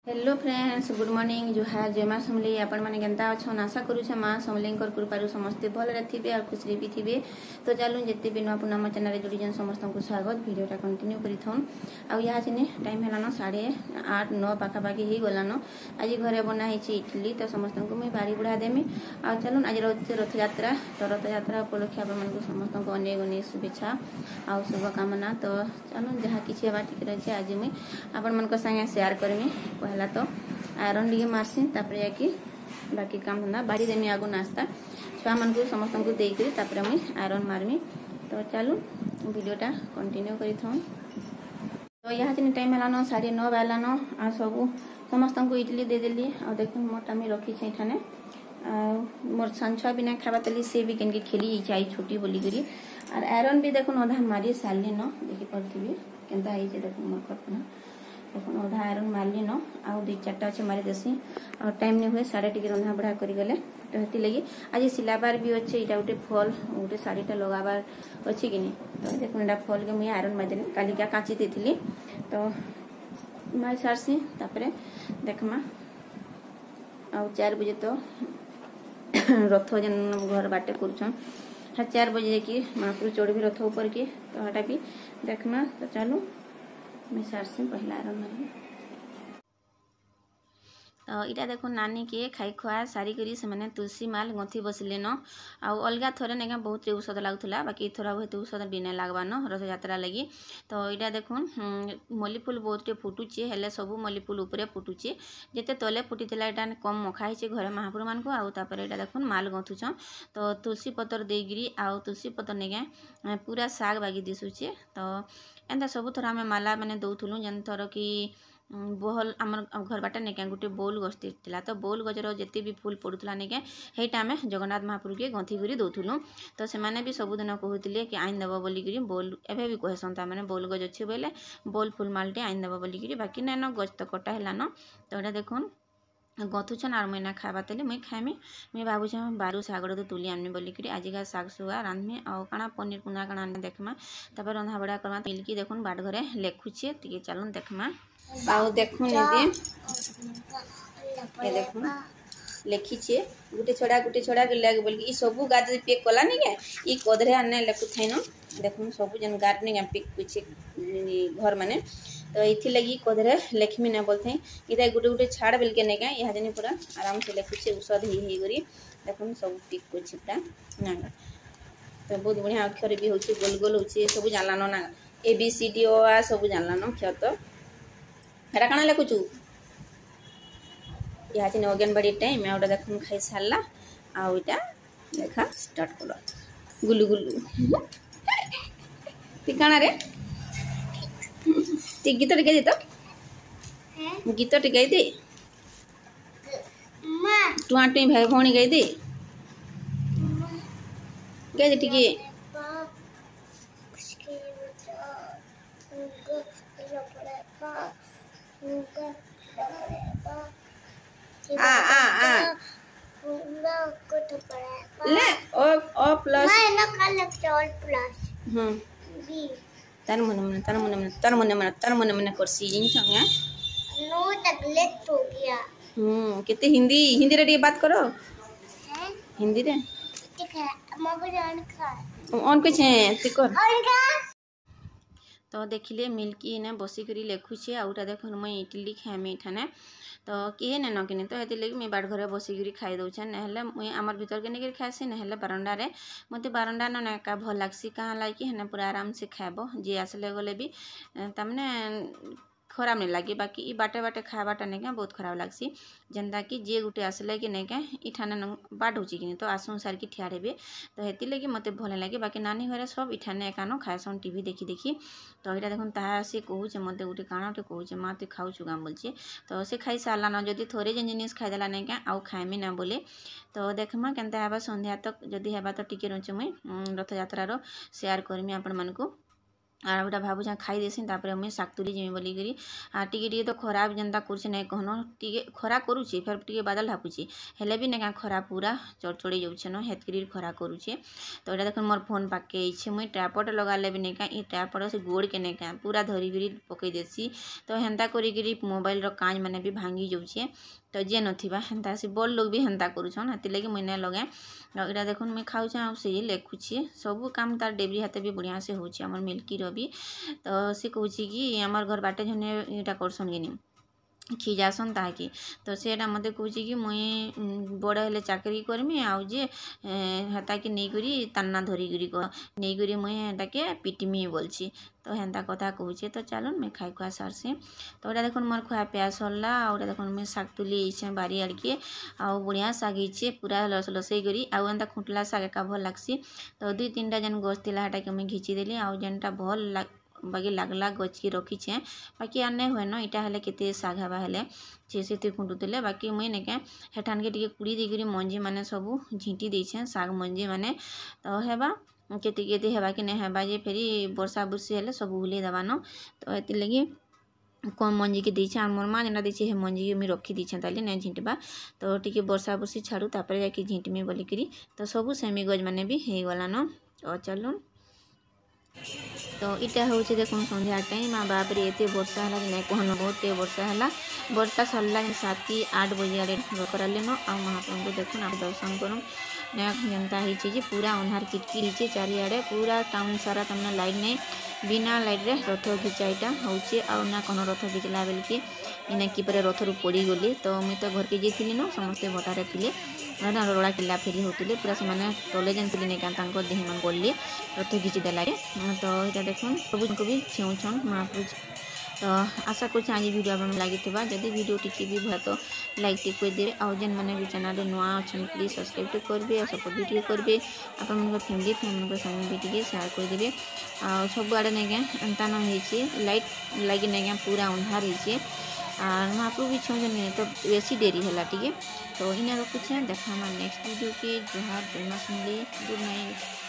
Hello friends, good morning. जुहार, जय माँ समली। आपण मैंने केन्ता अच्छन आशा करुचे माँ समली कृपारू समस्ते भलरे थे और खुशी भी थे। तो चलूँ जिते भी नुआ पुनः मो चैनल जोड़ी समस्त को स्वागत। वीडियोटा कंटिन्यू करूँ। आउ टाइम है 8:30-9 पाखापाखि ही गलान। आज घरे बनाई इडली, तो समस्त को मुझे बाड़ी बुढ़ा देमी। आ चलूँ आज रथयात्रा, तो रथयात्रा उपलक्षे आप समस्त को अनेक अनेक शुभेच्छा आ शुभकामना। तो चलूँ जहाँ किसी बाटी रही आज मुझे आपण मान संगे शेयर करमी। पहला तो आयरन टे मारसी, जाकि बाकी काम धंदा बाड़ी देमी। आगु नास्ता छुआ मान को समस्त को देकर मुझे आयरन मारमी। तो चलू वीडियोटा कंटिन्यू करी। तो यहाँ टाइम है 9:30 बाजलान। आ सब समस्त को इडली देदेली। आ देख मोटा मुझे रखी छाने मोर सान छुआ भी ना खावा तेली सी भी के खेली जाई छुट्टी बोलिकी। और आयरन भी देखो अधा मारी सारे न देखिपरि के देख मोर कल्पना देखो अधा आयरन मारली न आउ 2-4टा अच्छे मारी देसी। और टाइम नहीं हुए साढ़े टी रंधा बढ़ा करगले। तो हेती लगी आज सिलाबार भी अच्छे। यहाँ गोटे फल गोटे शाढ़ीटा लगाबार अच्छे कि नहीं। तो देखो यहाँ फल के मुझे आयरन मारिदेली। कालिका काची देती तो मारी सारसी। देखमा आउ 4 बजे तो रथ जेन घर बाटे कर 4 बजे कि महापुर चढ़ी रथ ऊपर की। तो यहाँ भी देखमा। तो चलू मैं सारसी पहला आयरन मारी। तो इटा देखो नानी के खाई खुआ सारी करी से मैंने तुलसी माल गंथी बसले न। आउ अलगा थोड़े ना बहुत औषध लगुला, बाकी थोड़ा बहुत औषध भी नहीं लगवा न रथ यात्रा लगी। तो इटा देखो मल्ली फूल बहुत फुटुचे, हेले सबू मल्ली फूल उपरे फुटुचे। जिते तले फुटीला यहाँ कम मखा है घरे महापुर मान को। आउ तापर इटा देखो माल गंथुछन। तो तुलसी पतर देगिरी आउ तुलसी पतर नहीं पूरा साग बागी दिशुचे। तो एंता सबू थर आम माला मैंने दौलू जेन थर कि बहल आम घर बाटे नहीं गोटे बोल गछ था। तो बोल गजर जिते भी फूल पड़ूला नहीं हेटा आम जगन्नाथ महापुर के गंथी कर दौलू। तो से भी सबुदिन कहते कि आईन देव बोलिकी बोल एवं भी कहसन मैंने बोल गज अच्छे बोले बोल फुल मालटे आईन देव बोलिकी। बाकी नाइन गज तो कटा है। तो यहाँ देखुन गथुछन और मुझे खावा तेले मुझे खाएमी। मुझे भावुचे बारू सागर तो तुली आनमी बोलिकी। आजिका साग सुगा रांधमी आउ काଣା पनीर पुना काଣା देखमा। तापर रंधा बड़ा करमा। मिल्की देखुन बाट घरे लेखुचे टे चलून देखमा। आउ देखुन ये देखुन लेखीचे गुटे छड़ा लगे बोलिकी सबू गाद पेक कला नहीं क्या ये कदरे आने लेखु थे न। देखुन सबू जन गाद नहीं पेक कुछ घर माने। तो ये लगी कदरे लेखमी ना बोलते इधर गुटे गुटे छाड़ बेलके नहीं क्या यहाँ जन पूरा आराम से लेखुचे औषध ही करी। देखुन सब टिक कुछ पूरा ना। तो बहुत बढ़िया अक्षर भी होचे गोल गोल होचे सब जानलान ना ABCD आ सब जानलान अक्षर। तो हेरा काଣା लेखुचु यहाँ जन अंगनबाड़ी टाइम आउटा देखुन खाई सारा आउटा देखा स्टार्ट कर गुलु गुलु ती काଣା रे ती गीत टे तो गीत टे गाई दे टुआ टुई भाई भौणी गाई दे गाई दे टिके आ आ आ ले ओ प्लस तर मन करसी जिन संगे नो नेगलेक्ट हो गया। कितने हिंदी रे टिके बात करो हिंदी रे ठीक है मगर जान खा ऑन कुछ है तिकर। तो देखिले मिल्की ने बसिकरी लेखुचे आउटा देखो मुई इडली खाएमी ठाने। तो किए न किने तो ये लगे मुझे बाट घरे बसिकी खाई दौचे ना मुझे आमर भीतर के नहीं खाएसी ना बारंडा मत बारंडा न एका भल लग्सी कहाँ लगे है पूरा आराम से खाब जी आसले गले भी तमने खराब नहीं लगे। बाकी ये बाटे बाटे खावाटा नहीं क्या बहुत खराब लग्सी जेनता कि जे गुटे आसले कि नहीं क्या इठाने बाट होची कि तो आसुन सार की ठिया रहे। तो हेती लगी मत भल लगे। बाकी नानी घरे सब इठाने एकान खाएसन टीवी देखी देखी। तो यहाँ देखुन ता सी कहूचे मत गोटे काण टे कहूचे माँ तु खाऊचु गाँ बोलचे। तो से खाई सारान जदि थोड़े जेन जिनिस खाईदेला नहीं क्या आउ खाएमी ना बोले। तो देखमा केनता हेबा संध्या तक जदि हेबा तो टिके रुचे मुई रथ यात्रार शेयर करमी आपण मानकु। आर गोटा भावुँ खाई देसी तापर मुझे शाग तुली जिमी बोलिकी आ टिके तो खराब जनता कर नहीं कहन टे खरा करुचे फिर टे बादल ढापुची हेले भी नहीं खरा पूरा चढ़चड़ी जाऊे न हेतकरी खरा करुचे तो यहाँ देख मोर फोन पाके मुई ट्रापट लगाले भी नहीं ये ट्रापट से गोड़ के नहीं पूरा धरिकी पकई देसी तो हेन्ता करी मोबाइल कांच मैंने भी भांगी जाऊे तो जे नथिबा हेन्ता से बड़ लोग भी हेन्ता करुछन हेती लगी मुई नहीं लगाए यहाँ देख मुई खाऊचे आ सी लेखुची सब काम तार डेबरी हाथ भी बढ़िया से होची हमर मिल्की रवि तो सी कहूँ कि आमर घर बाटे जने यहाँ करसन कि खिजासन ताकि तो सेटा मते कहूँ कि मुई बड़ हेले चाकरी करमी आउ जे हेता कि नहीं तान्ना धरिकी नहीं मुई हेटा के पिटमी बोलची तो हेन्ता कथा कहूचे तो चलन मैं खाई खुआ सारसी तो यहाँ देख मोर खुआ पिया सरला आउ देख मैं शाग तुली इच्छे बारी आड़के आउ बढ़िया शाग इच्छे पूरा लसई करी आउ एंता खुंटला शाग एका भल लागसी तो 2-3टा जेन गछ थिला हेटा के मुई घिची देली आउ जेनटा भल बाकी लागला गच की रखीचे बाकी आर नहीं हुए न इटा हेले केते शाग हवा हेले से खुंटुले बाकी मुई नहीं क्या हेठान के टिके कुड़ी देकरी मंजी माने सब झींटी देछे शाग मंजी माने तो हेबा केते केते हेबा कि नहीं हेबा जे फेरी वर्षा बुर्षी हेले सब उले देवा न तो ये लगी कम मंजी के दीछे आर मोर माँ जेना दीछे हे मंजी के मुझे रखी दीछे ताली नहीं झींटवा तो टिके वर्षा बुर्षी छाड़ू तापर जाकि झींटमी बोलिकी तो सब सेमी गज मैंने भी हो गला न तो चलून तो इटा हूँ देखो संध्या टाइम आ बापरे एत वर्षा है कि नहीं कहन बहुत वर्षा है वर्षा सरला 7-8 बजे आड़े कराले न आ महाप्रभु को देखुन आप दर्शन करूँ जनता हो पूरा अंधार किटकिट होचे चारिआडे पूरा टाउन सारा तमने लाइट नहीं बिना लाइट रे रथ घिचाईटा होचे आ ना कौन रथ घिचला बेल कि इना कि रथ रू पड़ी गली तो मुई तो घर के जाइली न समस्ते भटारे थे रोड़ा किला फेरी होते पूरा से तले जेन थी नहीं देह में गली रथ घिची देला तो यहाँ देखुन सब को भी छेउछन महाप्रभु तो आशा कर आज वीडियो आप लगी जदि वीडियो टी भी भर तो लाइक टे कर देवे आउ जेन मैंने भी चैनल नुआ अच्छा प्लीज सब्सक्राइब तो करेंगे और सपोर्ट भी करेंगे आप फैमिली संगे भी टे सेयार करदे सब आड़े नहीं एंता न लाइट लगी नहीं पूरा अंधार होचे और महाप्रभु भी छे तो बेसी देरी है टे तो इन रखुचे देखा नेक्स्ट वीडियो के जोहार जय मां समलेई गुड नाइट।